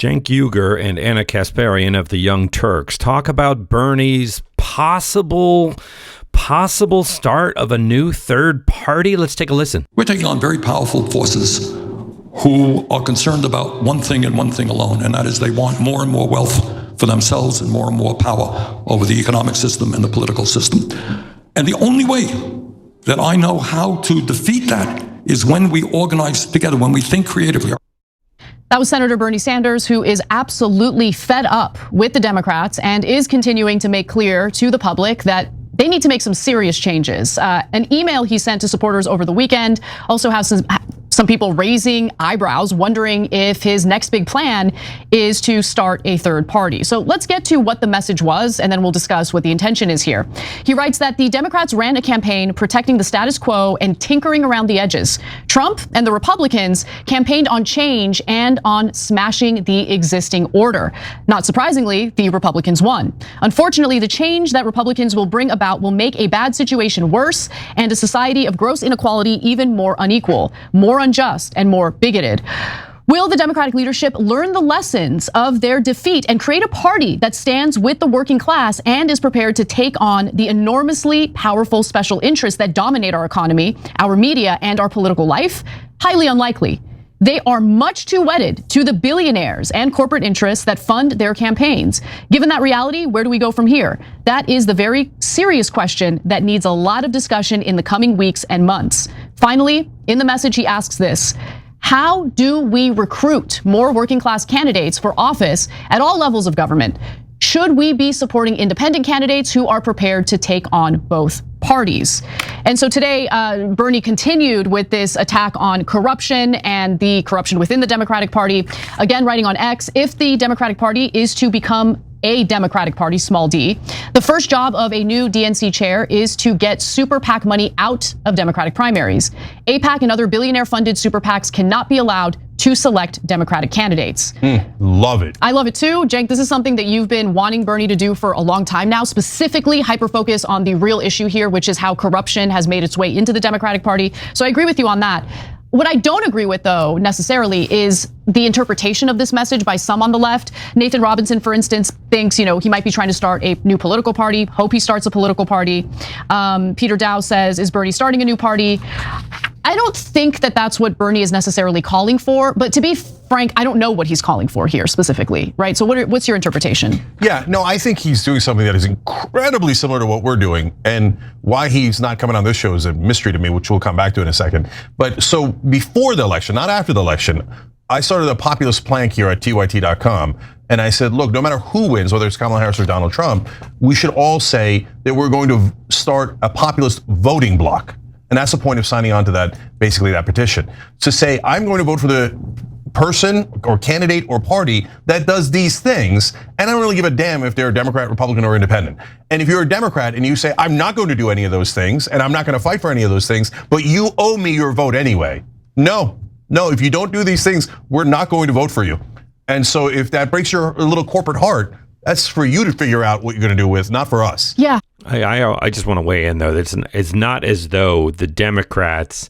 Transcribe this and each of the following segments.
Cenk Uygur and Ana Kasparian of the Young Turks talk about Bernie's possible start of a new third party. Let's take a listen. We're taking on very powerful forces who are concerned about one thing and one thing alone, and that is they want more and more wealth for themselves and more power over the economic system and the political system. And the only way that I know how to defeat that is when we organize together, when we think creatively. That was Senator Bernie Sanders, who is absolutely fed up with the Democrats and is continuing to make clear to the public that they need to make some serious changes. An email he sent to supporters over the weekend also has some people raising eyebrows, wondering if his next big plan is to start a third party. So let's get to what the message was, and then we'll discuss what the intention is here. He writes that the Democrats ran a campaign protecting the status quo and tinkering around the edges. Trump and the Republicans campaigned on change and on smashing the existing order. Not surprisingly, the Republicans won. Unfortunately, the change that Republicans will bring about will make a bad situation worse and a society of gross inequality even more unequal, more unjust, and more bigoted. Will the Democratic leadership learn the lessons of their defeat and create a party that stands with the working class and is prepared to take on the enormously powerful special interests that dominate our economy, our media, and our political life? Highly unlikely. They are much too wedded to the billionaires and corporate interests that fund their campaigns. Given that reality, where do we go from here? That is the very serious question that needs a lot of discussion in the coming weeks and months. Finally, in the message, he asks this: how do we recruit more working class candidates for office at all levels of government? Should we be supporting independent candidates who are prepared to take on both parties? And so today, Bernie continued with this attack on corruption and the corruption within the Democratic Party. Again, writing on X, if the Democratic Party is to become a Democratic Party, small d, the first job of a new DNC chair is to get super PAC money out of Democratic primaries. AIPAC and other billionaire-funded super PACs cannot be allowed to select Democratic candidates. Love it. I love it too. Cenk, this is something that you've been wanting Bernie to do for a long time now, specifically hyper-focus on the real issue here, which is how corruption has made its way into the Democratic Party. So I agree with you on that. What I don't agree with, though, necessarily is the interpretation of this message by some on the left. Nathan Robinson, for instance, thinks, he might be trying to start a new political party. Hope he starts a political party. Peter Dow says, is Bernie starting a new party? I don't think that that's what Bernie is necessarily calling for. But to be frank, I don't know what he's calling for here specifically, right? So what's your interpretation? Yeah, no, I think he's doing something that is incredibly similar to what we're doing. And why he's not coming on this show is a mystery to me, which we'll come back to in a second. But so before the election, not after the election, I started a populist plank here at tyt.com. And I said, look, no matter who wins, whether it's Kamala Harris or Donald Trump, we should all say that we're going to start a populist voting bloc. And that's the point of signing on to that, basically that petition. To say, I'm going to vote for the person or candidate or party that does these things, and I don't really give a damn if they're a Democrat, Republican, or independent. And if you're a Democrat and you say, I'm not going to do any of those things, and I'm not going to fight for any of those things, but you owe me your vote anyway. No, if you don't do these things, we're not going to vote for you. And so if that breaks your little corporate heart, that's for you to figure out what you're going to do with, not for us. Yeah. I just want to weigh in, though. It's not as though the Democrats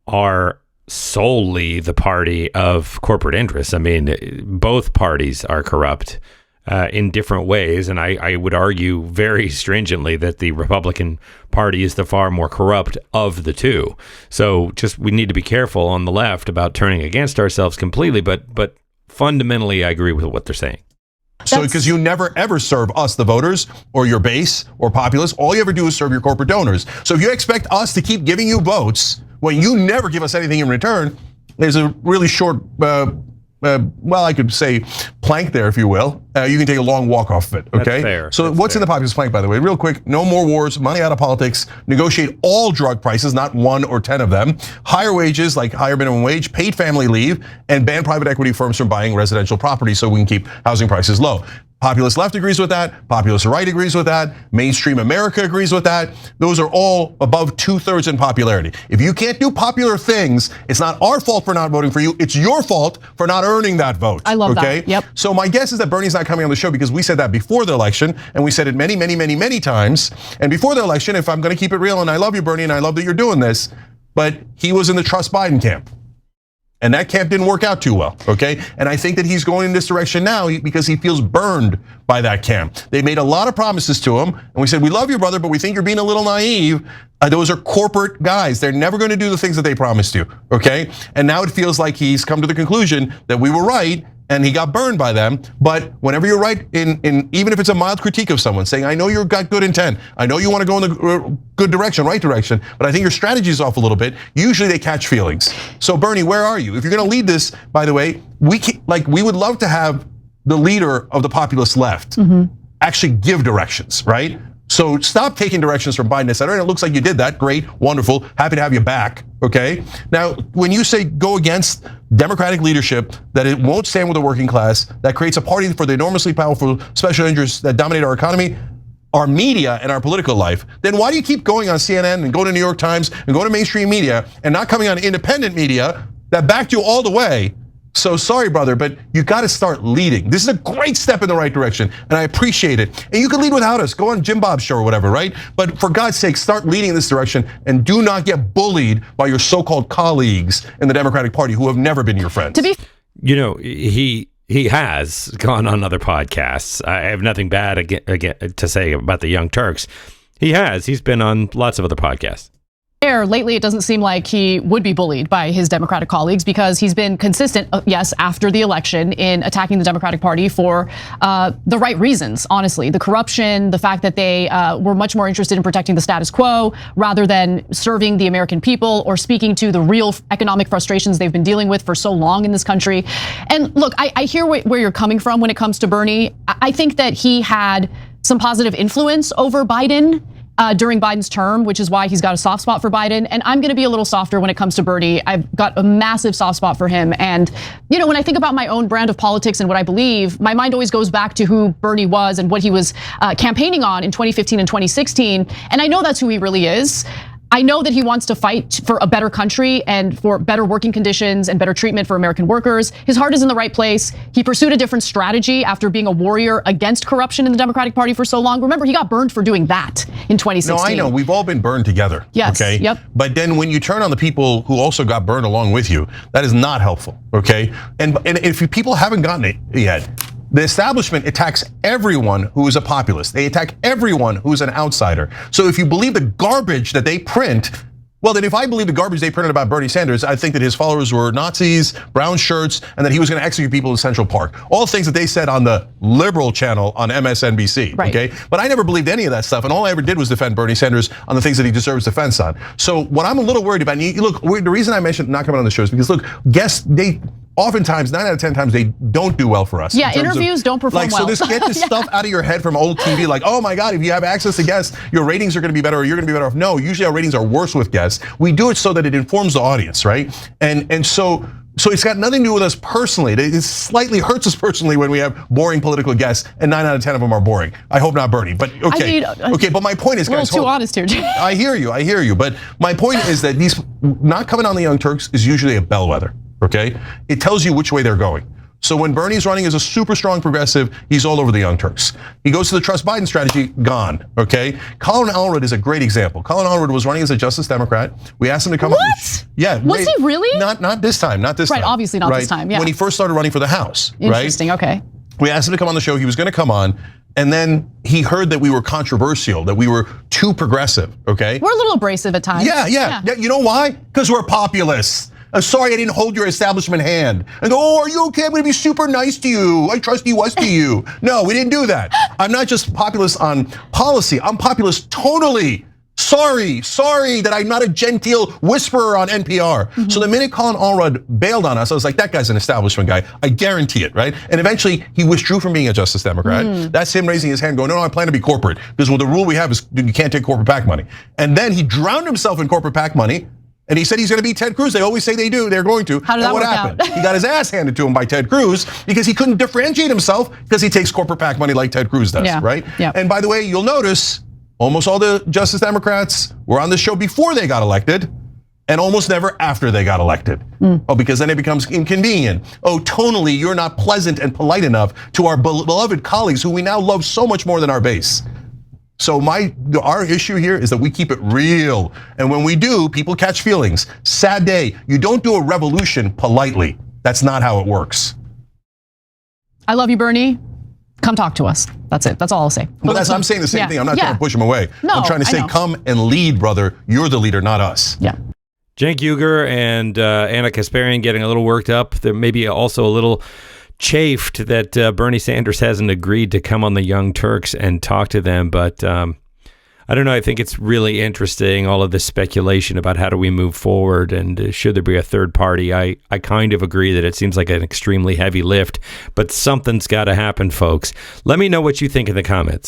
are solely the party of corporate interests. I mean, both parties are corrupt in different ways, and I would argue very stringently that the Republican Party is the far more corrupt of the two. So we need to be careful on the left about turning against ourselves completely, but fundamentally I agree with what they're saying. So because you never ever serve us, the voters, or your base, or populists, all you ever do is serve your corporate donors. So if you expect us to keep giving you votes when you never give us anything in return, there's a really short, well, I could say plank there, if you will. You can take a long walk off of it, okay? That's fair. So what's in the populist plank, by the way? Real quick, no more wars, money out of politics, negotiate all drug prices, not 1 or 10 of them, higher wages like higher minimum wage, paid family leave, and ban private equity firms from buying residential property so we can keep housing prices low. Populist left agrees with that. Populist right agrees with that. Mainstream America agrees with that. Those are all above 2/3 in popularity. If you can't do popular things, it's not our fault for not voting for you. It's your fault for not earning that vote. I love that. Yep. So my guess is that Bernie's not coming on the show because we said that before the election, and we said it many times. And before the election, if I'm going to keep it real, and I love you, Bernie, and I love that you're doing this, but he was in the trust Biden camp. And that camp didn't work out too well, okay? And I think that he's going in this direction now because he feels burned by that camp. They made a lot of promises to him, and we said, we love you, brother, but we think you're being a little naive. Those are corporate guys. They're never going to do the things that they promised you, okay? And now it feels like he's come to the conclusion that we were right, and he got burned by them. But whenever you're right, in even if it's a mild critique of someone, saying, I know you've got good intent, I know you want to go in the good direction, right direction, but I think your strategy is off a little bit, usually they catch feelings. So Bernie, where are you? If you're going to lead this, by the way, we would love to have the leader of the populist left actually give directions, right? So stop taking directions from Biden, etc. And it looks like you did that. Great, wonderful, happy to have you back, okay? Now, when you say go against Democratic leadership, that it won't stand with the working class, that creates a party for the enormously powerful special interests that dominate our economy, our media, and our political life, then why do you keep going on CNN and going to New York Times and going to mainstream media and not coming on independent media that backed you all the way? So sorry, brother, but you got to start leading. This is a great step in the right direction, and I appreciate it. And you can lead without us. Go on Jim Bob's show or whatever, right? But for God's sake, start leading in this direction and do not get bullied by your so-called colleagues in the Democratic Party who have never been your friends. You know, he has gone on other podcasts. I have nothing bad again to say about the Young Turks. He's been on lots of other podcasts. Lately, it doesn't seem like he would be bullied by his Democratic colleagues because he's been consistent, yes, after the election in attacking the Democratic Party for the right reasons, honestly. The corruption, the fact that they were much more interested in protecting the status quo rather than serving the American people or speaking to the real economic frustrations they've been dealing with for so long in this country. And look, I hear where you're coming from when it comes to Bernie. I think that he had some positive influence over Biden during Biden's term, which is why he's got a soft spot for Biden. And I'm going to be a little softer when it comes to Bernie. I've got a massive soft spot for him. And, you know, when I think about my own brand of politics and what I believe, my mind always goes back to who Bernie was and what he was campaigning on in 2015 and 2016. And I know that's who he really is. I know that he wants to fight for a better country and for better working conditions and better treatment for American workers. His heart is in the right place. He pursued a different strategy after being a warrior against corruption in the Democratic Party for so long. Remember, he got burned for doing that in 2016. No, I know. We've all been burned together. Yes. Okay. Yep. But then when you turn on the people who also got burned along with you, that is not helpful. Okay. And if people haven't gotten it yet, the establishment attacks everyone who is a populist. They attack everyone who's an outsider. So if you believe the garbage that they print, well, then if I believe the garbage they printed about Bernie Sanders, I think that his followers were Nazis, brown shirts, and that he was going to execute people in Central Park. All things that they said on the liberal channel on MSNBC, right. Okay? But I never believed any of that stuff, and all I ever did was defend Bernie Sanders on the things that he deserves defense on. So what I'm a little worried about, and look, the reason I mentioned not coming on the show is because, look, guests, oftentimes, 9 out of 10 times, they don't do well for us. Yeah, interviews don't perform well. So just get this stuff out of your head from old TV, like, oh my God, if you have access to guests, your ratings are gonna be better or you're gonna be better off. No, usually our ratings are worse with guests. We do it so that it informs the audience, right? And so it's got nothing to do with us personally. It slightly hurts us personally when we have boring political guests, and 9 out of 10 of them are boring. I hope not Bernie, but okay. Okay, but my point is, guys, too honest here. I hear you. But my point is that these not coming on the Young Turks is usually a bellwether. Okay, it tells you which way they're going. So when Bernie's running as a super strong progressive, he's all over the Young Turks. He goes to the Trust Biden strategy, gone. Okay, Colin Allred is a great example. Colin Allred was running as a Justice Democrat. We asked him to come. What? Yeah. Was he really? Not this time. Not this time. Right. Obviously not this time. Yeah. When he first started running for the House. Interesting. Right? Okay. We asked him to come on the show. He was going to come on. And then he heard that we were controversial, that we were too progressive. Okay. We're a little abrasive at times. Yeah. You know why? Because we're populists. I'm sorry I didn't hold your establishment hand and go, oh, are you okay? I'm gonna be super nice to you. I trust you, us to you. No, we didn't do that. I'm not just populist on policy. I'm populist tonally. Sorry that I'm not a genteel whisperer on NPR. Mm-hmm. So the minute Colin Allred bailed on us, I was like, that guy's an establishment guy. I guarantee it, right? And eventually he withdrew from being a Justice Democrat. That's him raising his hand going, no, I plan to be corporate. Because the rule we have is you can't take corporate PAC money. And then he drowned himself in corporate PAC money. And he said he's going to beat Ted Cruz. They always say they do. They're going to. How did that work happened? out? He got his ass handed to him by Ted Cruz because he couldn't differentiate himself because he takes corporate PAC money like Ted Cruz does, right? Yeah. And by the way, you'll notice almost all the Justice Democrats were on the show before they got elected and almost never after they got elected. Oh, because then it becomes inconvenient. Oh, tonally, you're not pleasant and polite enough to our beloved colleagues who we now love so much more than our base. So our issue here is that we keep it real. And when we do, people catch feelings. Sad day. You don't do a revolution politely. That's not how it works. I love you, Bernie. Come talk to us. That's it. That's all I'll say. But I'm saying the same thing. I'm not trying to push him away. No, I'm trying to say, come and lead, brother. You're the leader, not us. Yeah. Cenk Uygur and Ana Kasparian getting a little worked up. There may be also a little chafed that Bernie Sanders hasn't agreed to come on the Young Turks and talk to them. But I don't know. I think it's really interesting, all of this speculation about how do we move forward and should there be a third party. I kind of agree that it seems like an extremely heavy lift, but something's got to happen, folks. Let me know what you think in the comments.